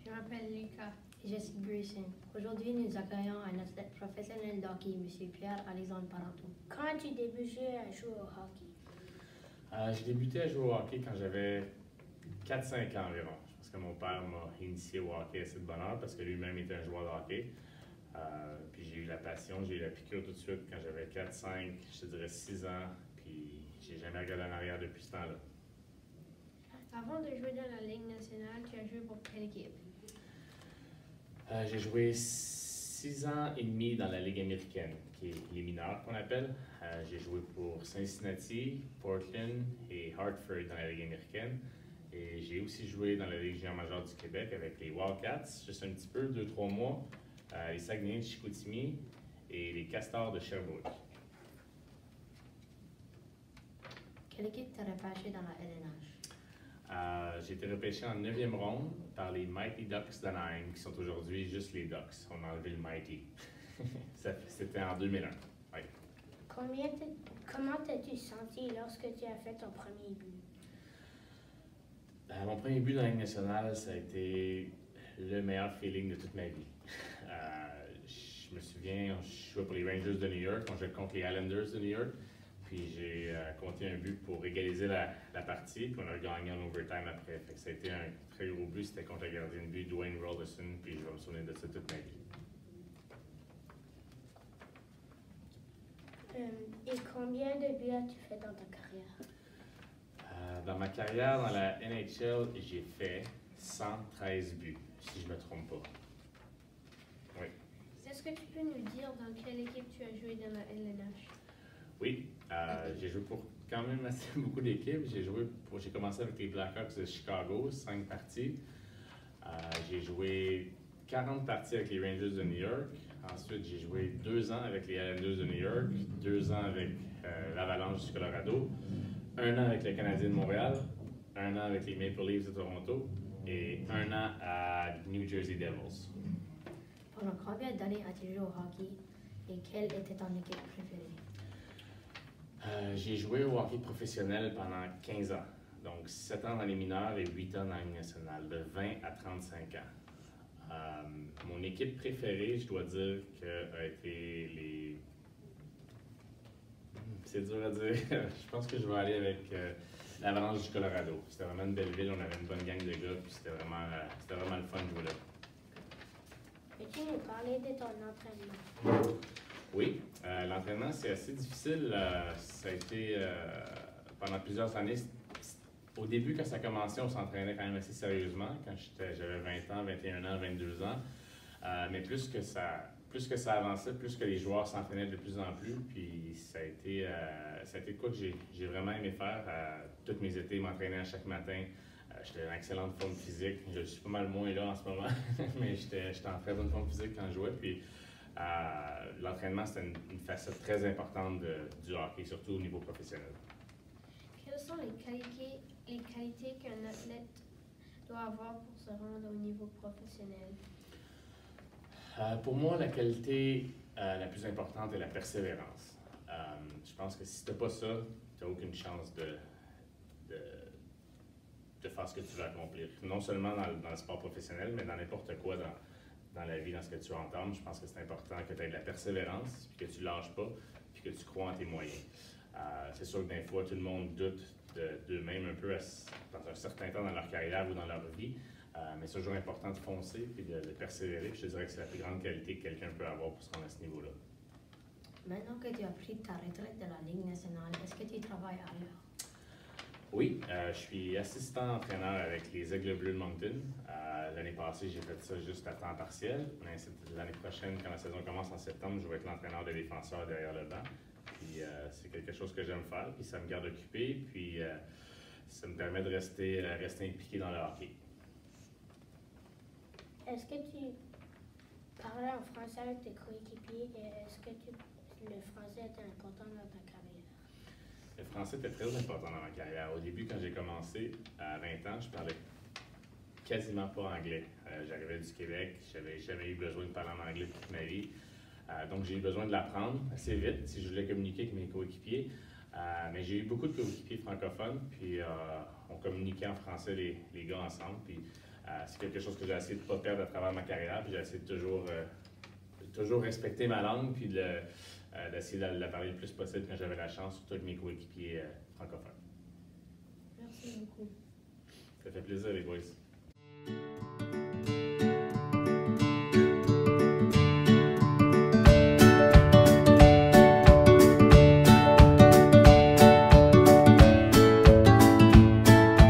Je m'appelle Lucas. Et je suis Grayson. Aujourd'hui, nous accueillons un athlète professionnel de hockey, M. Pierre-Alexandre Parenteau. Quand as-tu débuté à jouer au hockey? J'ai débuté à jouer au hockey quand j'avais 4-5 ans environ. Je pense que mon père m'a initié au hockey assez de bonne heure parce que lui-même était un joueur de hockey. Puis j'ai eu la passion, j'ai eu la piqûre tout de suite quand j'avais 4-5, je te dirais 6 ans. Puis j'ai jamais regardé en arrière depuis ce temps-là. Avant de jouer dans la Ligue nationale, tu as joué pour quelle équipe? J'ai joué 6 ans et demi dans la Ligue américaine, qui est les mineurs qu'on appelle. J'ai joué pour Cincinnati, Portland et Hartford dans la Ligue américaine. Et j'ai aussi joué dans la Ligue junior majeure du Québec avec les Wildcats, juste un petit peu, 2-3 mois, les Saguenayens de Chicoutimi et les Castors de Sherbrooke. Quelle équipe t'a repêché dans la LNH? J'ai été repêché en 9e ronde par les Mighty Ducks d'Anaheim, qui sont aujourd'hui juste les Ducks. On a enlevé le Mighty. C'était en 2001. Oui. Comment t'as-tu senti lorsque tu as fait ton premier but? Mon premier but dans la Ligue nationale, ça a été le meilleur feeling de toute ma vie. Je me souviens, je jouais pour les Rangers de New York, on jouait contre les Islanders de New York. Puis j'ai compté un but pour égaliser la partie, puis on a gagné en overtime après. Fait que ça a été un très gros but, c'était contre le gardien de but Dwayne Rollerson, puis je vais me souvenir de ça toute ma vie. Et combien de buts as-tu fait dans ta carrière? Dans ma carrière dans la NHL, j'ai fait 113 buts, si je ne me trompe pas. Oui. Est-ce que tu peux nous dire dans quelle équipe tu as joué dans la LNH? Oui, j'ai joué pour quand même assez beaucoup d'équipes. J'ai commencé avec les Blackhawks de Chicago, 5 parties. J'ai joué 40 parties avec les Rangers de New York. Ensuite, j'ai joué 2 ans avec les Islanders de New York, 2 ans avec l'Avalanche du Colorado, 1 an avec les Canadiens de Montréal, 1 an avec les Maple Leafs de Toronto et 1 an à New Jersey Devils. Pendant combien d'années as-tu joué au hockey et quelle était ton équipe préférée? J'ai joué au hockey professionnel pendant 15 ans, donc 7 ans dans les mineurs et 8 ans dans la Ligue nationale, de 20 à 35 ans. Mon équipe préférée, je dois dire, a été les... C'est dur à dire. Je pense que je vais aller avec l'Avalanche du Colorado. C'était vraiment une belle ville, on avait une bonne gang de gars, puis c'était vraiment le fun de jouer là. Peux-tu nous parler de ton entraînement? Oui, l'entraînement, c'est assez difficile. Ça a été pendant plusieurs années. Au début, quand ça a commencé, on s'entraînait quand même assez sérieusement, quand j'avais 20 ans, 21 ans, 22 ans. Mais plus que ça avançait, plus que les joueurs s'entraînaient de plus en plus. Puis ça a été de quoi que j'ai vraiment aimé faire. Tous mes étés, m'entraîner à chaque matin. J'étais en excellente forme physique. Je suis pas mal moins là en ce moment, mais j'étais en très bonne forme physique quand je jouais. Puis, l'entraînement, c'était une facette très importante du hockey, surtout au niveau professionnel. Quelles sont les qualités qu'un athlète doit avoir pour se rendre au niveau professionnel? Pour moi, la qualité la plus importante est la persévérance. Je pense que si tu n'as pas ça, tu n'as aucune chance de faire ce que tu veux accomplir. Non seulement dans le sport professionnel, mais dans n'importe quoi dans la vie, dans ce que tu entames. Je pense que c'est important que tu aies de la persévérance, puis que tu ne lâches pas, puis que tu crois en tes moyens. C'est sûr que des fois, tout le monde doute d'eux-mêmes un peu dans un certain temps dans leur carrière ou dans leur vie, mais c'est toujours important de foncer et de persévérer. Je te dirais que c'est la plus grande qualité que quelqu'un peut avoir pour se rendre à ce niveau-là. Maintenant que tu as pris ta retraite de la Ligue nationale, est-ce que tu travailles ailleurs? Oui, je suis assistant entraîneur avec les Aigles Bleus de Moncton. L'année passée, j'ai fait ça juste à temps partiel. Mais l'année prochaine, quand la saison commence en septembre, je vais être l'entraîneur des défenseurs derrière le banc. Puis c'est quelque chose que j'aime faire, puis ça me garde occupé, puis ça me permet de rester impliqué dans le hockey. Est-ce que tu parlais en français avec tes coéquipiers et est-ce que le français était important dans ta carrière? Le français était très important dans ma carrière. Au début, quand j'ai commencé, à 20 ans, je parlais quasiment pas anglais. J'arrivais du Québec, j'avais jamais eu besoin de parler en anglais toute ma vie. Donc, j'ai eu besoin de l'apprendre assez vite si je voulais communiquer avec mes coéquipiers. Mais j'ai eu beaucoup de coéquipiers francophones, puis on communiquait en français les gars ensemble. Puis C'est quelque chose que j'ai essayé de ne pas perdre à travers ma carrière, puis j'ai essayé de toujours respecter ma langue, puis d'essayer de la parler le plus possible quand j'avais la chance, surtout avec mes coéquipiers francophones. Merci beaucoup. Ça fait plaisir, les boys.